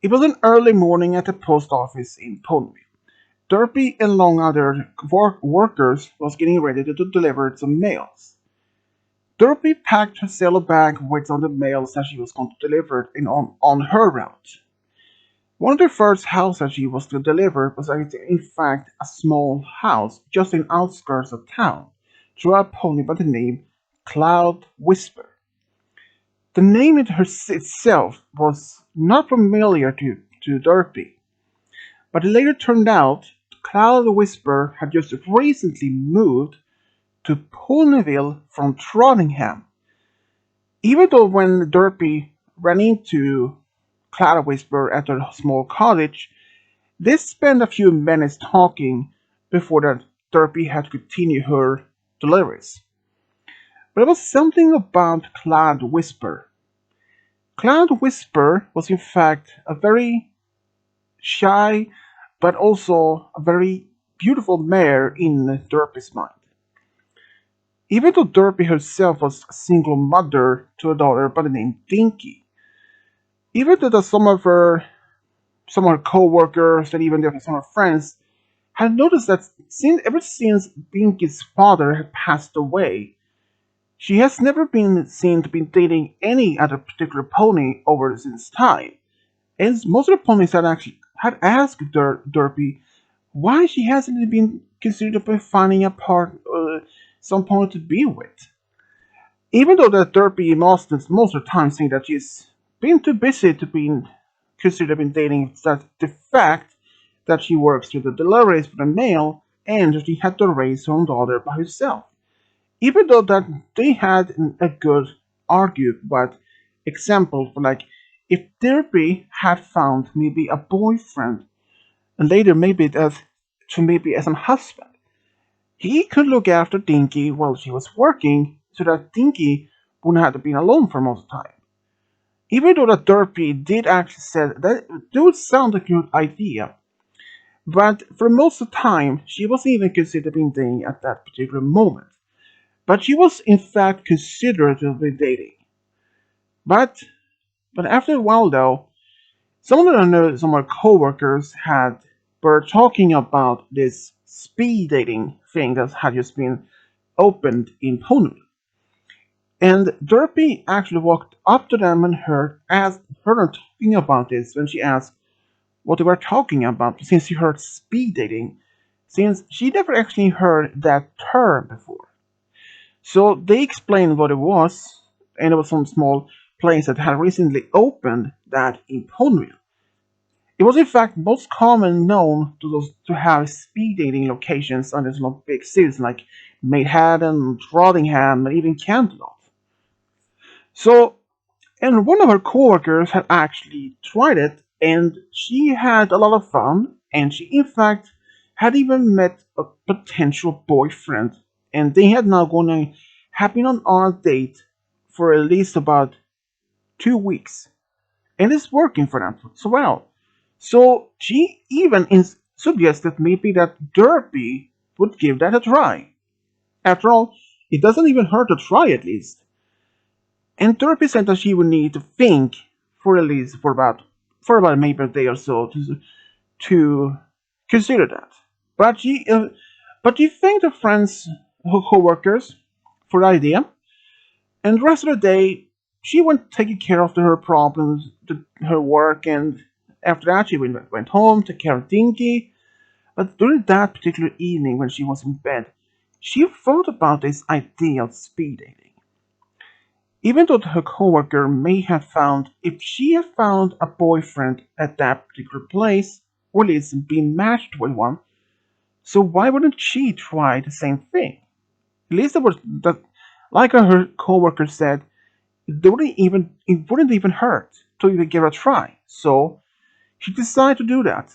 It was an early morning at the post office in Ponyville. Derpy and long other workers was getting ready to deliver some mails. Derpy packed her sailor bag with some of the mails that she was going to deliver on her route. One of the first houses she was to deliver was in fact a small house just in outskirts of town, to a pony by the name Cloud Whisper. The name itself was not familiar to Derpy, but it later turned out Cloud Whisper had just recently moved to Ponyville from Trottingham. Even though when Derpy ran into Cloud Whisper at her small cottage, they spent a few minutes talking before that Derpy had to continue her deliveries. But there was something about Cloud Whisper. Cloud Whisper was in fact a very shy but also a very beautiful mare in Derpy's mind. Even though Derpy herself was a single mother to a daughter by the name Dinky, even though some of her co-workers and even some of her friends had noticed that ever since Dinky's father had passed away, she has never been seen to be dating any other particular pony over since time. And most of the ponies had asked Derpy why she hasn't been considered by finding a some pony to be with. Even though that Derpy most of the time saying that she's been too busy to be considered been dating, that the fact that she works through the deliveries for the mail and she had to raise her own daughter by herself. Even though that they had a good argue, but example for like if Derpy had found maybe a boyfriend and later maybe as a husband, he could look after Dinky while she was working so that Dinky wouldn't have to be alone for most of the time. Even though that Derpy did actually say that it would sound like a good idea, but for most of the time she wasn't even considered being dating at that particular moment. But she was in fact considered to be dating. But after a while though, some of her coworkers had were talking about this speed dating thing that had just been opened in Ponyville. And Derpy actually walked up to them and heard them talking about this when she asked what they were talking about, since she heard speed dating, since she never actually heard that term before. So they explained what it was, and it was some small place that had recently opened that in Ponyville. It was in fact most common known to have speed dating locations under some big cities like Manhattan, Rottingham, and even Canterlot. So, and one of her coworkers had actually tried it, and she had a lot of fun, and she in fact had even met a potential boyfriend, and they had now have been on a date for at least about 2 weeks, and it's working for them so well. So she even suggested maybe that Derpy would give that a try. After all, it doesn't even hurt to try at least. And Derpy said that she would need to think for at least for about maybe a day or so to consider that. But she thanked her friends, her co-workers, for the idea, and the rest of the day she went taking care of her problems, her work, and after that she went home, took care of Dinky. But during that particular evening when she was in bed, she thought about this idea of speed dating. Even though her coworker may have found, if she had found a boyfriend at that particular place, or at least been matched with one, so why wouldn't she try the same thing? At least like her coworker said, it wouldn't even hurt to even give it a try. So she decided to do that.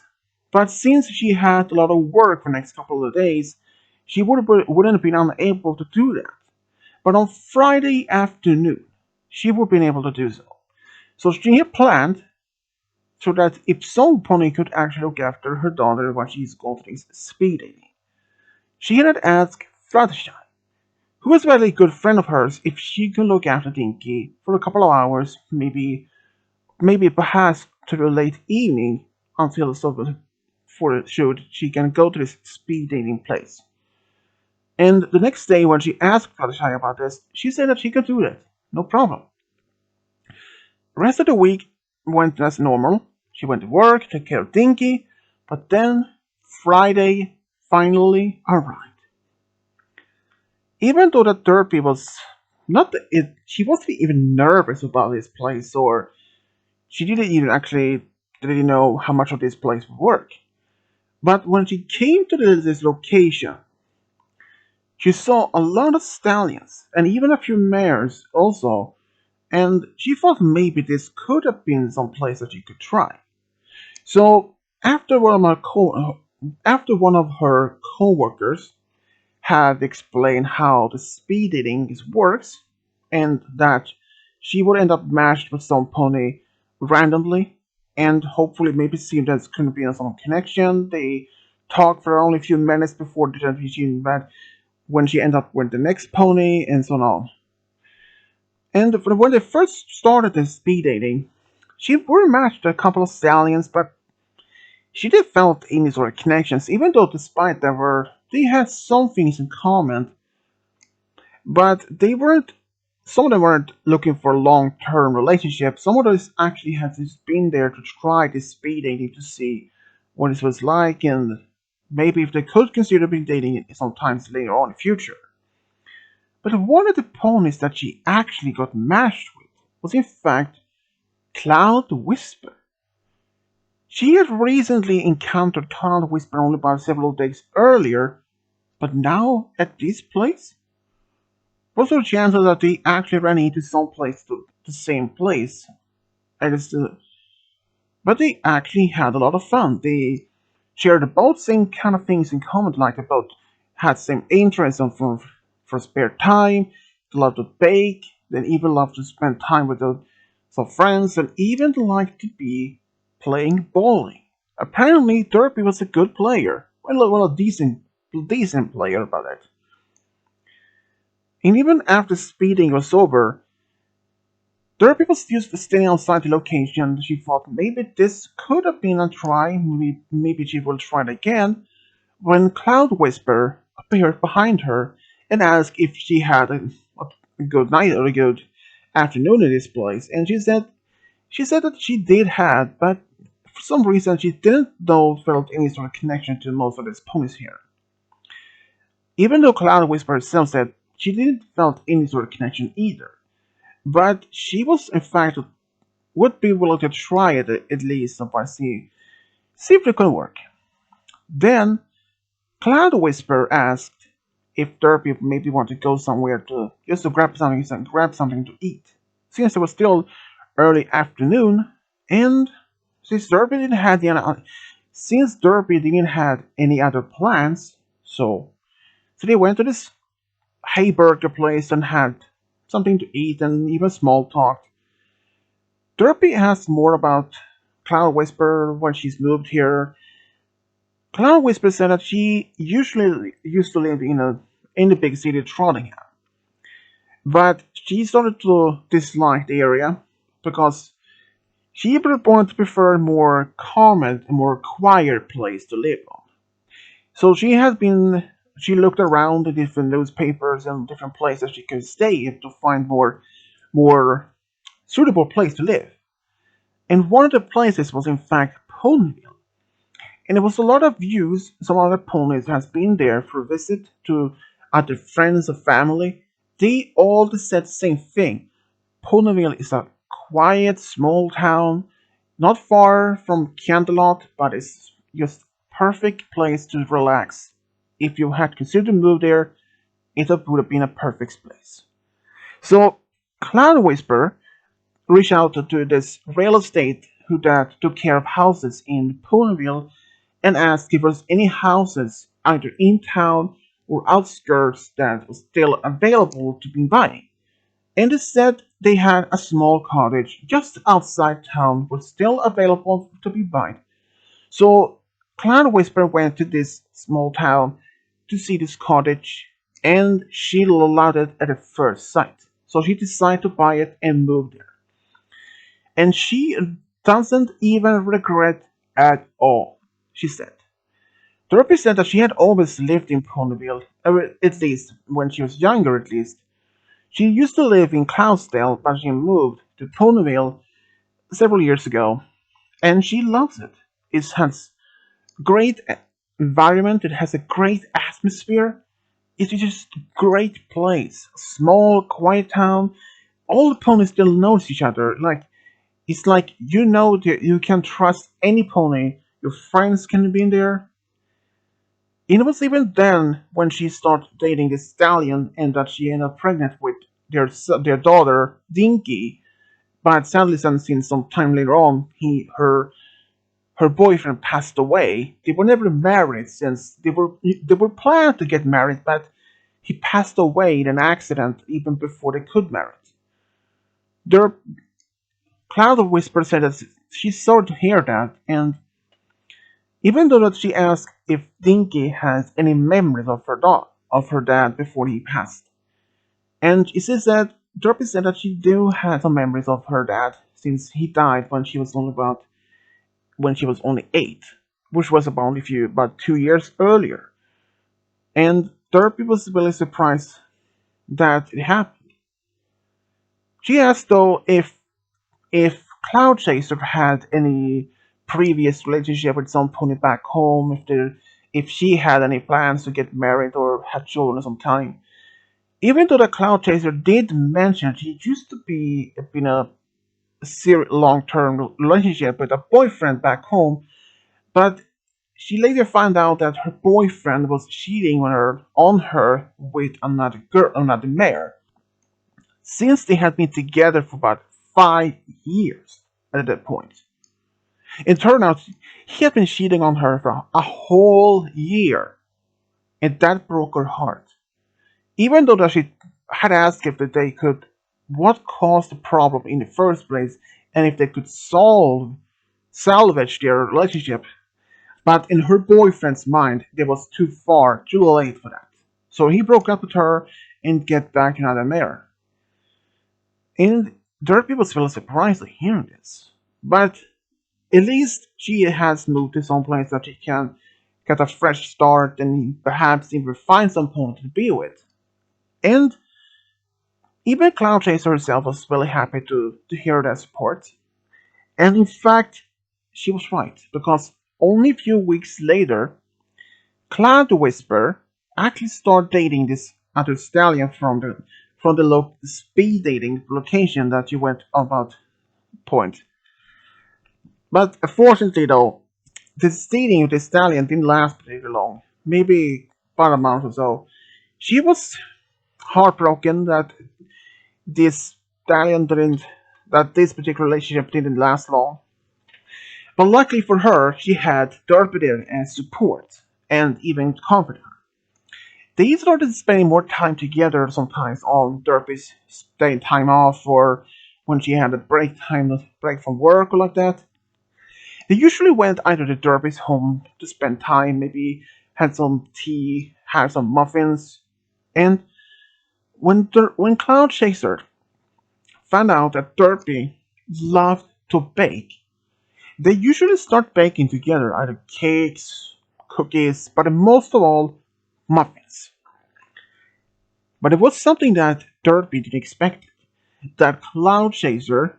But since she had a lot of work for the next couple of days, she wouldn't have been unable to do that. But on Friday afternoon, she would have been able to do so. So she had planned so that if some pony could actually look after her daughter while she's going through speed dating. She had asked Fluttershy, who was a very good friend of hers, if she could look after Dinky for a couple of hours, maybe to the late evening until for the shoot she can go to this speed dating place. And the next day, when she asked Fluttershy about this, she said that she could do that, no problem. The rest of the week went as normal. She went to work, took care of Dinky, but then Friday finally arrived. Even though the Derpy was not it, she wasn't even nervous about this place, or she didn't even actually didn't know how much of this place would work. But when she came to this location, she saw a lot of stallions and even a few mares also, and she thought maybe this could have been some place that she could try. So after one of her co-workers had explained how the speed dating works, and that she would end up matched with some pony randomly, and hopefully maybe see if there's going to be some connection. They talked for only a few minutes before the transition, but when she ended up with the next pony, and so on. And when they first started the speed dating, she were matched a couple of stallions, but she did felt any sort of connections, even though despite they had some things in common, but they weren't. Some of them weren't looking for a long-term relationship. Some of those actually had just been there to try this speed dating to see what it was like, and maybe if they could consider being dating sometimes later on in the future. But one of the ponies that she actually got matched with was in fact Cloud Whisper. She had recently encountered Cloud Whisper only about several days earlier, but now at this place? What's the chances that they actually ran into the same place? But they actually had a lot of fun. They shared about same kind of things in common, like about had same interests for spare time. They loved to bake. They even loved to spend time with some friends, and even liked to be playing bowling. Apparently, Derpy was a good player. Well, a decent player about it. And even after speeding was over, Derpy was still standing outside the location. She thought maybe this could have been a try. Maybe she will try it again. When Cloud Whisper appeared behind her and asked if she had a good night or a good afternoon in this place, and she said that she did have, but for some reason she didn't though felt any sort of connection to most of these ponies here. Even though Cloud Whisper herself said she didn't felt any sort of connection either. But she was in fact would be willing to try it at least so far see if it could work. Then Cloud Whisper asked if Derpy maybe wanted to go somewhere to just to grab something to eat. Since it was still early afternoon, and since Derpy didn't have any other plans, so they went to this hay burger place and had something to eat and even small talk. Derpy asked more about Cloud Whisper when she's moved here. Cloud Whisper said that she usually used to live in the big city of Trottingham, but she started to dislike the area because she wanted to prefer a more calm and more quiet place to live on. So she looked around the different newspapers and different places she could stay to find more suitable place to live. And one of the places was in fact Ponyville. And there was a lot of views. Some other ponies has been there for a visit to other friends or family. They all said the same thing. Ponyville is a quiet, small town, not far from Canterlot, but it's just perfect place to relax. If you had considered to move there, it would have been a perfect place. So Cloud Whisper reached out to this real estate who that took care of houses in Ponyville and asked if there was any houses either in town or outskirts that was still available to be buying. And they said they had a small cottage just outside town was still available to be bought. So Cloud Whisper went to this small town to see this cottage, and she loved it at the first sight. So she decided to buy it and move there. And she doesn't even regret at all, she said. Derpy said that she had always lived in Ponyville, at least when she was younger at least. She used to live in Cloudsdale, but she moved to Ponyville several years ago, and she loves it. It has great environment, it has a great atmosphere. It's just a great place. Small, quiet town. All the ponies still knows each other. It's like you know that you can trust any pony. Your friends can be in there. And it was even then when she started dating the stallion and that she ended up pregnant with their daughter Dinky. But sadly, since some time later on, her boyfriend passed away. They were never married since they were planning to get married, but he passed away in an accident even before they could marry. Their Cloud of Whisper said that she's sorry to hear that, and even though that she asked if Dinky has any memories of her dad before he passed, and she says that Derpy said that she do have some memories of her dad since he died when she was only 8, which was about 2 years earlier. And Derpy was really surprised that it happened. She asked though if Cloud Chaser had any previous relationship with some pony back home, if she had any plans to get married or had children sometime. Even though the Cloud Chaser did mention she used to be in a serious long-term relationship with a boyfriend back home, but she later found out that her boyfriend was cheating on her with another mare, since they had been together for about 5 years at that point. It turned out he had been cheating on her for a whole year, and that broke her heart. Even though that she had asked if they could, what caused the problem in the first place, and if they could salvage their relationship, but in her boyfriend's mind, it was too late for that. So he broke up with her and get back to another mare. And Derpy was really surprised to hear this. But at least she has moved to some place that she can get a fresh start and perhaps even find someone to be with. And even Cloud Chaser herself was really happy to hear that support. And in fact, she was right, because only a few weeks later, Cloud Whisper actually started dating this other stallion from the speed dating location that you went about point. But unfortunately though, this dating with the stallion didn't last particularly long. Maybe about a month or so. She was heartbroken that this stallion didn't that this particular relationship didn't last long. But luckily for her, she had Derpy there as support and even comfort her. They started spending more time together sometimes on Derpy's staying time off or when she had a break from work or like that. They usually went either to Derpy's home to spend time, maybe had some tea, had some muffins, and when Cloud Chaser found out that Derpy loved to bake, they usually start baking together, either cakes, cookies, but most of all, muffins. But it was something that Derpy didn't expect. That Cloud Chaser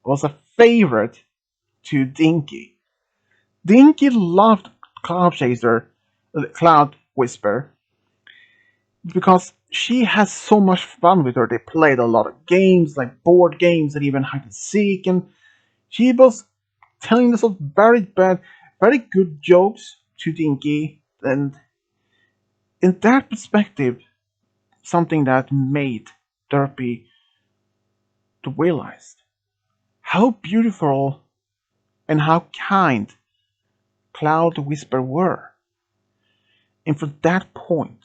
was a favorite to Dinky. Dinky loved Cloud Chaser, Cloud Whisper, because she has so much fun with her. They played a lot of games, like board games and even hide and seek, and she was telling us some very good jokes to Dinky, and in that perspective, something that made Derpy to realize how beautiful and how kind Cloud Whisper were. And from that point,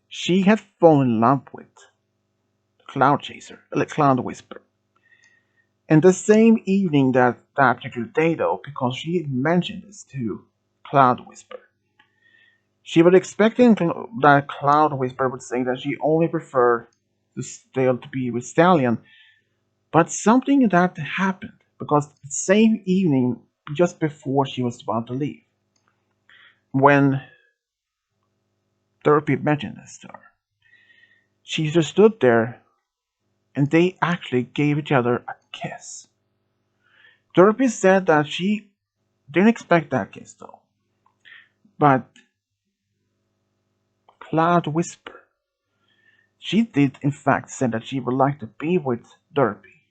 she had fallen in love with Cloud Whisper. And the same evening that particular day, though, because she had mentioned this to Cloud Whisper, she was expecting that Cloud Whisper would say that she only preferred to be with Stallion, but something that happened. because the same evening, just before she was about to leave, when Derpy mentioned this to her, she just stood there and they actually gave each other a kiss. Derpy said that she didn't expect that kiss though, but Cloud Whisper, she did in fact say that she would like to be with Derpy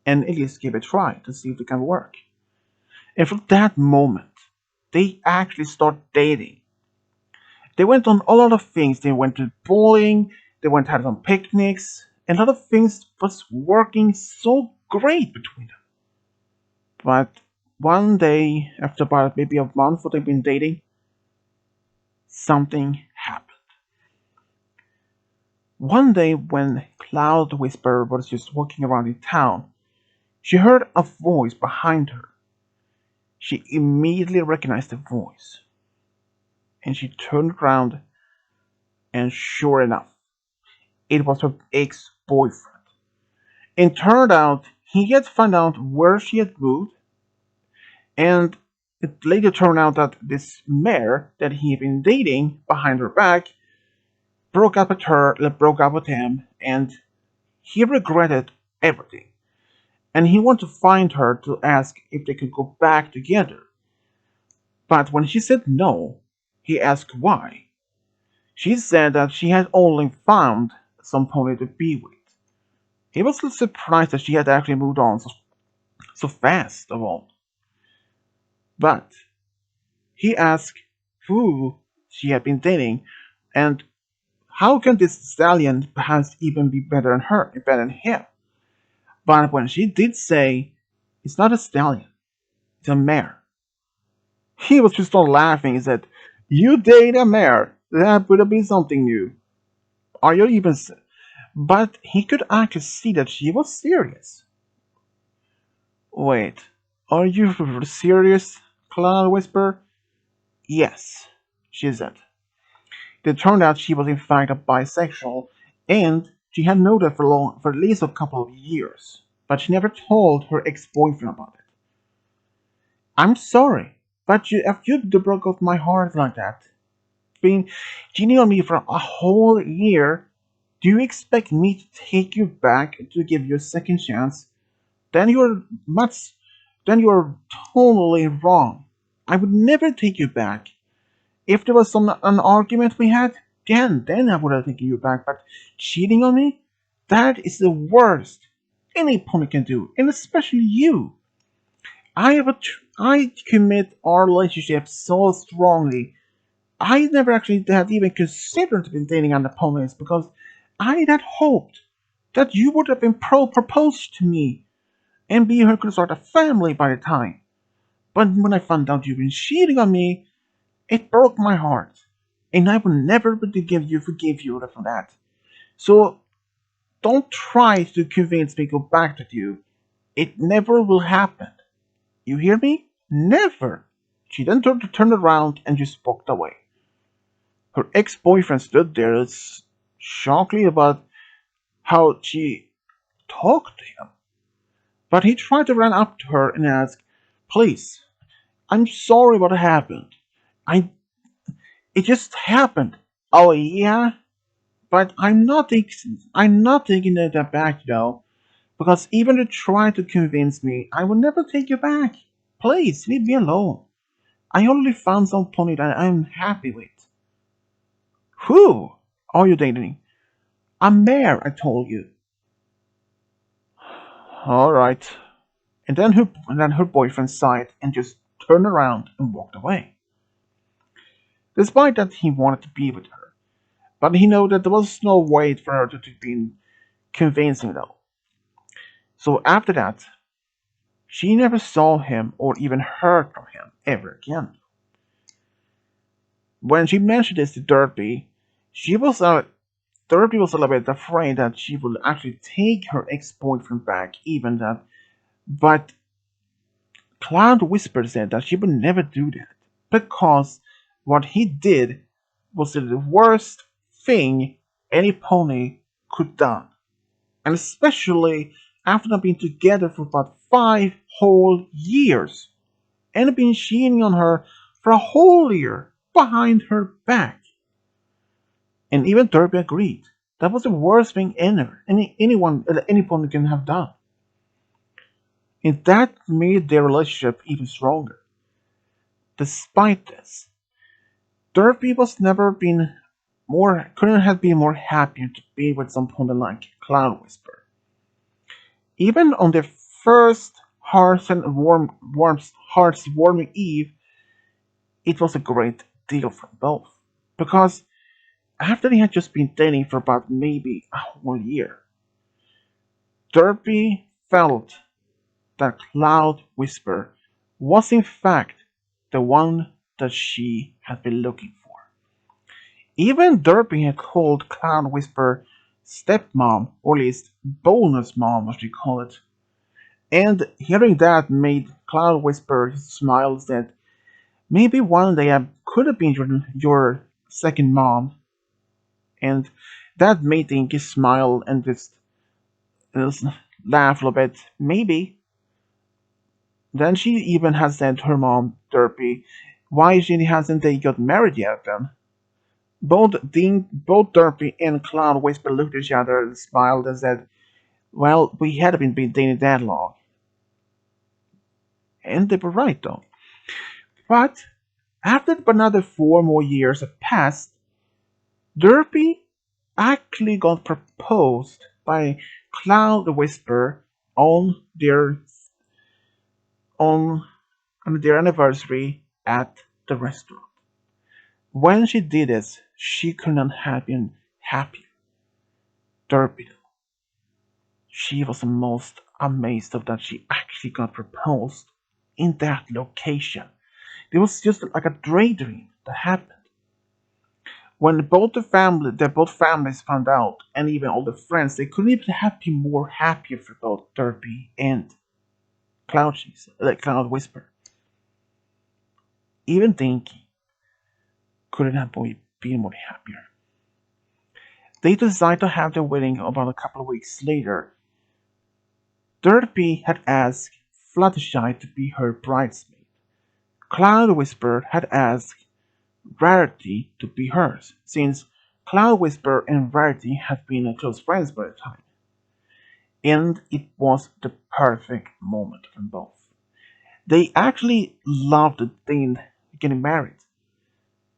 and at least give it a try to see if it can work. And from that moment, they actually start dating. They went on a lot of things. They went to bowling, they went had some picnics, and a lot of things was working so great between them. But one day, after about maybe a month that they've been dating, something happened. One day when Cloud Whisperer was just walking around in town, she heard a voice behind her. She immediately recognized the voice, and she turned around, and sure enough, it was her ex-boyfriend. It turned out he had found out where she had moved, and it later turned out that this mare that he had been dating behind her back broke up with him, and he regretted everything. And he wanted to find her to ask if they could go back together. But when she said no, he asked why. She said that she had only found some pony to be with. He was a little surprised that she had actually moved on so fast of all. But he asked who she had been dating and how can this stallion perhaps even be better than her, better than him? But when she did say it's not a stallion, it's a mare, he was just all laughing. He said, "You date a mare? That would be something new. Are you even?" But he could actually see that she was serious. Wait, are you serious? Cloud whispered. Yes, she said. It turned out she was in fact a bisexual, and she had known that for at least a couple of years, but she never told her ex-boyfriend about it. I'm sorry, but if you broke off my heart like that, been cheating on me for a whole year, do you expect me to take you back to give you a second chance? Then you're much, then you're totally wrong. I would never take you back. If there was an argument we had, then I would have taken you back. But cheating on me, that is the worst any pony can do, and especially you. I commit our relationship so strongly. I never actually had even considered dating other ponies because I had hoped that you would have been proposed to me and be her could start a family by the time. But when I found out you've been cheating on me, it broke my heart, and I will never forgive you for that. So don't try to convince me to go back with you. It never will happen. You hear me? Never. She then turned around and just walked away. Her ex-boyfriend stood there, shockingly about how she talked to him. But he tried to run up to her and ask, "Please, I'm sorry what happened. I It just happened." "Oh yeah, but I'm not taking that back, because even to try to convince me, I will never take you back. Please leave me alone. I already found some pony that I'm happy with." "Who are you dating?" "A mare, I told you." "All right." And then her boyfriend sighed and just turned around and walked away. Despite that, he wanted to be with her, but he knew that there was no way for her to be convincing though. So after that, she never saw him or even heard from him ever again. When she mentioned this to Derpy, Derpy was a little bit afraid that she would actually take her ex-boyfriend back, even that. But Cloud Whisper said that she would never do that because what he did was the worst thing any pony could done, and especially after them being together for about 5 whole years and been cheating on her for a whole year behind her back. And even Derby agreed. That was the worst thing anyone at any point can have done. And that made their relationship even stronger. Despite this, Derby was never been more couldn't have been more happier to be with someone like Cloud Whisper. Even on their first hearts warming eve, it was a great deal for both. Because after they had just been dating for about maybe a whole year, Derby felt that Cloud Whisper was in fact the one that she had been looking for. Even Derby had called Cloud Whisper stepmom, or at least bonus mom as we call it. And hearing that made Cloud Whisper smile and said, maybe one day I could have been your second mom. And that made Inky smile and just laugh a little bit. Maybe. Then she even has said to her mom, Derpy, why she hasn't they got married yet then? Both Derpy and Cloud Whisper looked at each other and smiled and said, well, we hadn't been dating that long. And they were right though. But after another 4 more years had passed, Derpy actually got proposed by Cloud Whisper on on, on their anniversary at the restaurant. When she did this, she could not have been happier. Derpy, she was the most amazed of that she actually got proposed in that location. It was just like a daydream that happened. When both families found out, and even all the friends, they couldn't even have been more happier for both Derpy and Cloud Whisper. Even Dinky couldn't have been more happier. They decided to have their wedding about a couple of weeks later. Derpy had asked Fluttershy to be her bridesmaid. Cloud Whisper had asked Rarity to be hers, since Cloud Whisper and Rarity had been close friends by the time. And it was the perfect moment for both. They actually loved the thing getting married,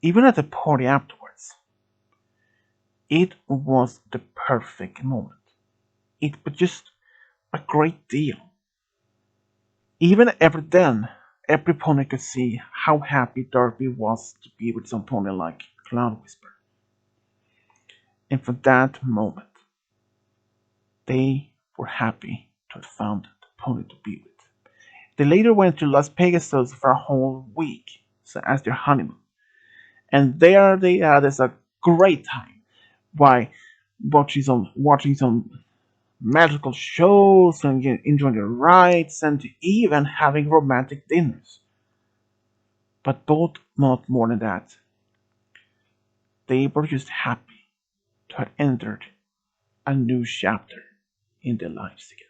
even at the party afterwards. It was the perfect moment. It was just a great deal. Even ever then, every pony could see how happy Derpy was to be with some pony like Cloud Whisper. And for that moment, they were happy to have found the pony to be with. They later went to Las Pegasus for a whole week, so as their honeymoon. And there they had a great time by watching some magical shows and enjoying the rides and even having romantic dinners. But both not more than that. They were just happy to have entered a new chapter in their lives together.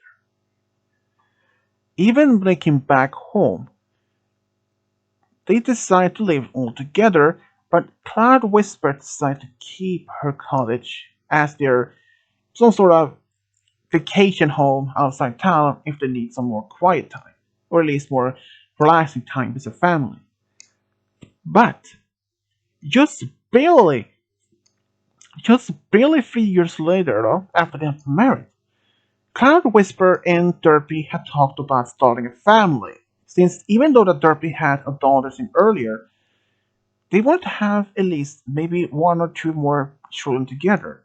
Even when they came back home, they decided to live all together, but Cloud Whisper decided to keep her cottage as their some sort of vacation home outside town if they need some more quiet time, or at least more relaxing time as a family. But just barely, just barely 3 years later, though, after they had married, Cloud Whisper and Derpy had talked about starting a family, since even though the Derpy had a daughter since earlier, they wanted to have at least maybe one or two more children together.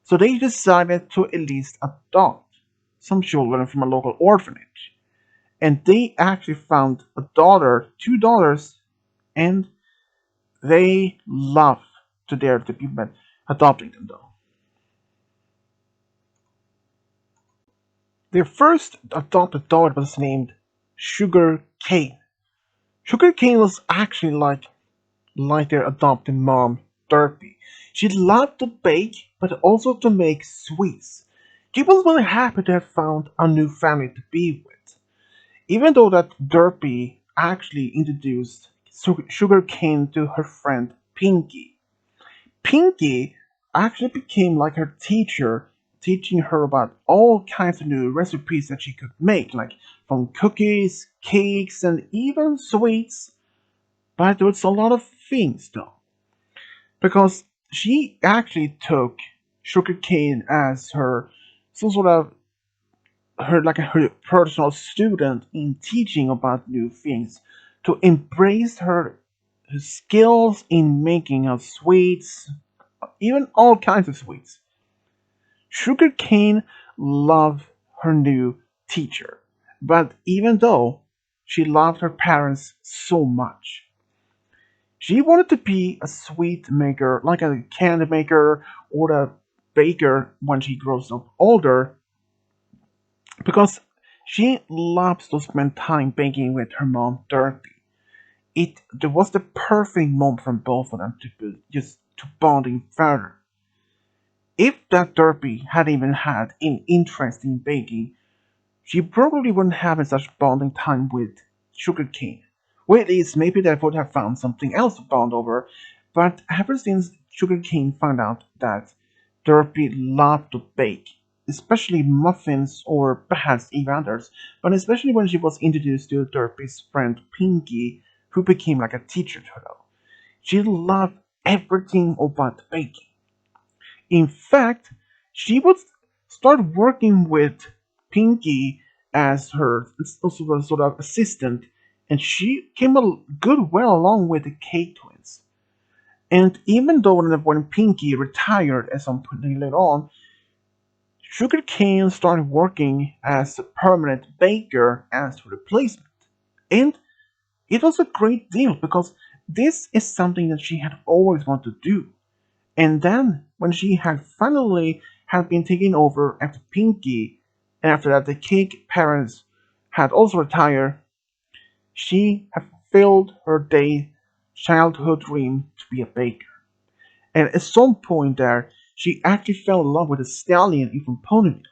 So they decided to at least adopt some children from a local orphanage. And they actually found a daughter, two daughters, and they love to dare to be adopting them though. Their first adopted daughter was named Sugar Cane. Sugar Cane was actually like their adopted mom, Derpy. She loved to bake, but also to make sweets. She was really happy to have found a new family to be with. Even though that Derpy actually introduced sugarcane to her friend Pinky. Pinky actually became like her teacher, teaching her about all kinds of new recipes that she could make, like from cookies, cakes, and even sweets. But there was a lot of things though, because she actually took sugarcane as her some sort of her personal student in teaching about new things, to embrace her skills in making of sweets, even all kinds of sweets. Sugarcane loved her new teacher, but even though she loved her parents so much, she wanted to be a sweet maker, like a candy maker or a baker when she grows up older, because she loves to spend time baking with her mom, Derpy. It was the perfect moment for both of them to be, just to bonding further. If that Derpy had even had an interest in baking, she probably wouldn't have such bonding time with Sugarcane. Well, at least maybe they would have found something else to bond over, but ever since Sugarcane found out that Derpy loved to bake, especially muffins or perhaps even others, but especially when she was introduced to Derpy's friend Pinky, who became like a teacher to her, she loved everything about baking. In fact, she would start working with Pinky as her sort of assistant, and she came a good well along with the Cake Twins. And even though when Pinky retired at some point later on, Sugarcane started working as a permanent baker as her replacement. And it was a great deal because this is something that she had always wanted to do. And then, when she had finally had been taken over after Pinky, and after that the Cake parents had also retired, she had fulfilled her day childhood dream to be a baker. And at some point there, she actually fell in love with a stallion from Ponyville,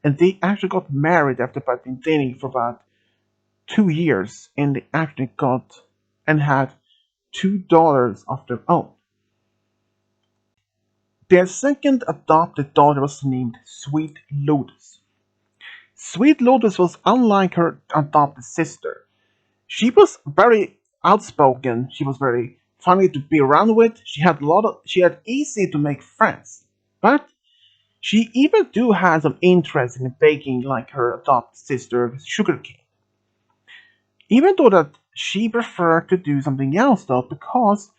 and they actually got married after about being dating for about 2 years, and they actually got and had $2 of their own. Their second adopted daughter was named Sweet Lotus. Sweet Lotus was unlike her adopted sister. She was very outspoken. She was very funny to be around with. She had easy to make friends. But she even do have some interest in baking like her adopted sister Sugarcane. Even though that she preferred to do something else though, because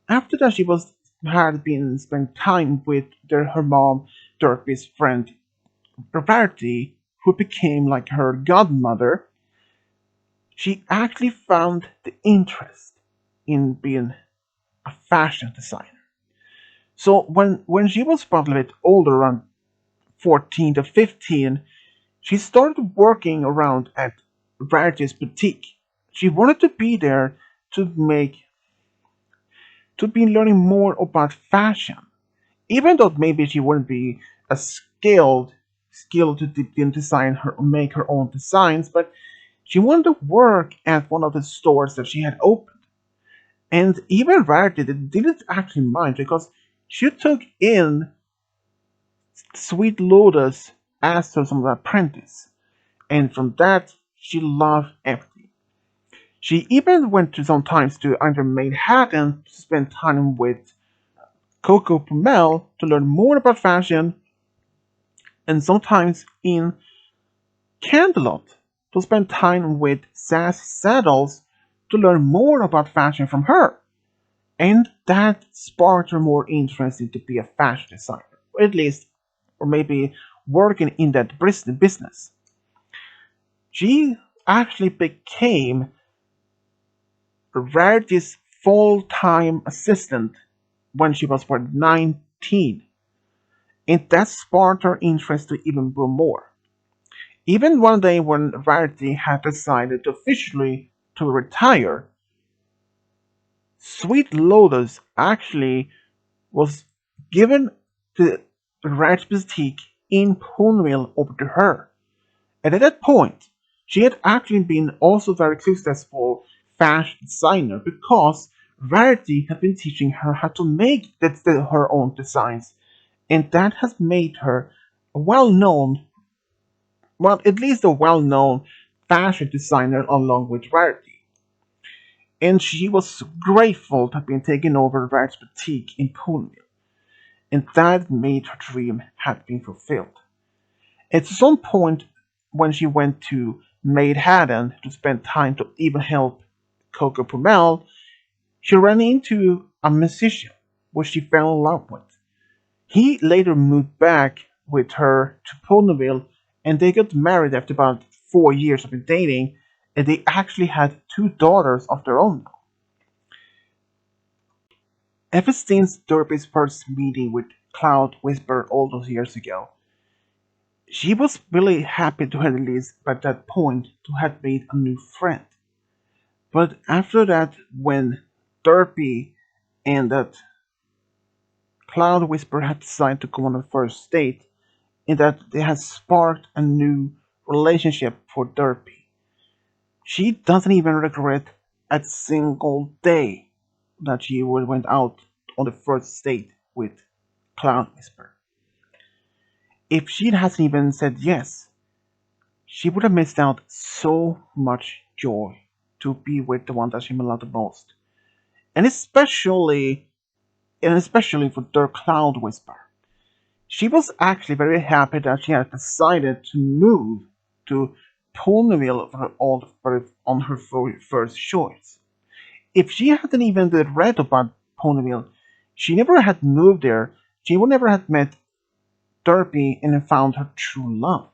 after that she was had been spent time with her mom, Derpy's friend Rarity, who became like her godmother. She actually found the interest in being a fashion designer. So when she was probably a bit older, around 14 to 15, she started working around at Rarity's boutique. She wanted to be there to make to be learning more about fashion. Even though maybe she wouldn't be as skilled to design her make her own designs, but she wanted to work at one of the stores that she had opened. And even Rarity didn't actually mind because she took in Sweet Lotus as her some apprentice. And from that she loved everything. She even went to sometimes to either Manhattan to spend time with Coco Pumel to learn more about fashion, and sometimes in Candelot to spend time with Sass Saddles to learn more about fashion from her. And that sparked her more interested to be a fashion designer, or at least, or maybe working in that business. She actually became Rarity's full-time assistant when she was 19, and that sparked her interest to even do more. Even one day when Rarity had decided to officially to retire, Sweet Lotus actually was given the Rarity's boutique in Ponyville over to her. And at that point, She had actually been also very successful fashion designer because Rarity had been teaching her how to make her own designs, and that has made her a well-known, well, at least a well-known fashion designer along with Rarity. And she was grateful to have been taken over Rarity's boutique in Ponyville, and that made her dream had been fulfilled. At some point, when she went to Maid Haddon to spend time to even help Coco Pumel, she ran into a musician, which she fell in love with. He later moved back with her to Ponyville, and they got married after about 4 years of dating, and they actually had two daughters of their own. Ever since Derpy's first meeting with Cloud Whisper all those years ago, she was really happy to have at least by that point to have made a new friend. But after that, when Derpy and that Cloud Whisper had decided to go on a first date, and that they had sparked a new relationship for Derpy. She doesn't even regret a single day that she went out on the first date with Cloud Whisper. If she hasn't even said yes, she would have missed out so much joy to be with the one that she loved the most. And especially for their Cloud Whisper. She was actually very happy that she had decided to move to Ponyville on her first choice. If she hadn't even read about Ponyville, she never had moved there. She would never have met Derpy and found her true love.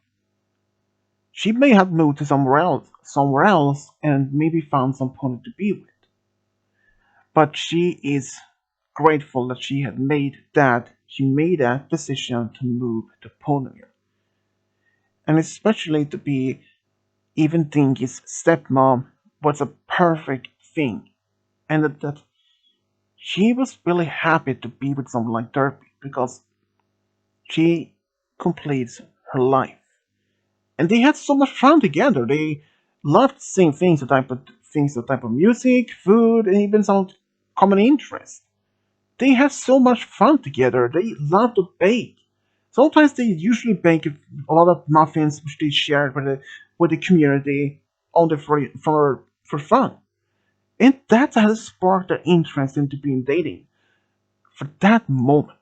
She may have moved to somewhere else, and maybe found some pony to be with. But she is grateful that she made that decision to move to Ponyville. And especially to be even Dinky's stepmom was a perfect thing. And that she was really happy to be with someone like Derpy because she completes her life. And they had so much fun together. They loved the same things, the type of music, food, and even some common interests. They have so much fun together. They love to bake. Sometimes they usually bake a lot of muffins which they share with the community on the for fun. And that has sparked their interest into being dating. For that moment,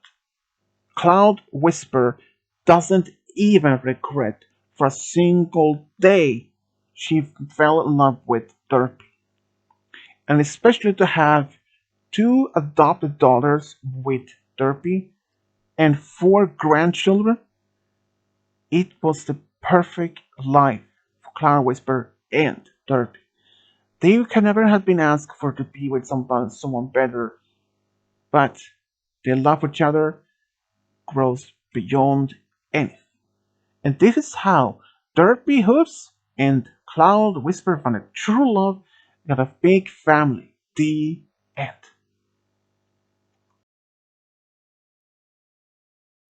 Cloud Whisper doesn't even regret for a single day she fell in love with Derpy. And especially to have two adopted daughters with Derpy and four grandchildren, it was the perfect life for Cloud Whisper and Derpy. They can never have been asked for to be with someone better, but their love for each other grows beyond anything. And this is how Derpy Hooves and Cloud Whisper found a true love, got a big family. The end.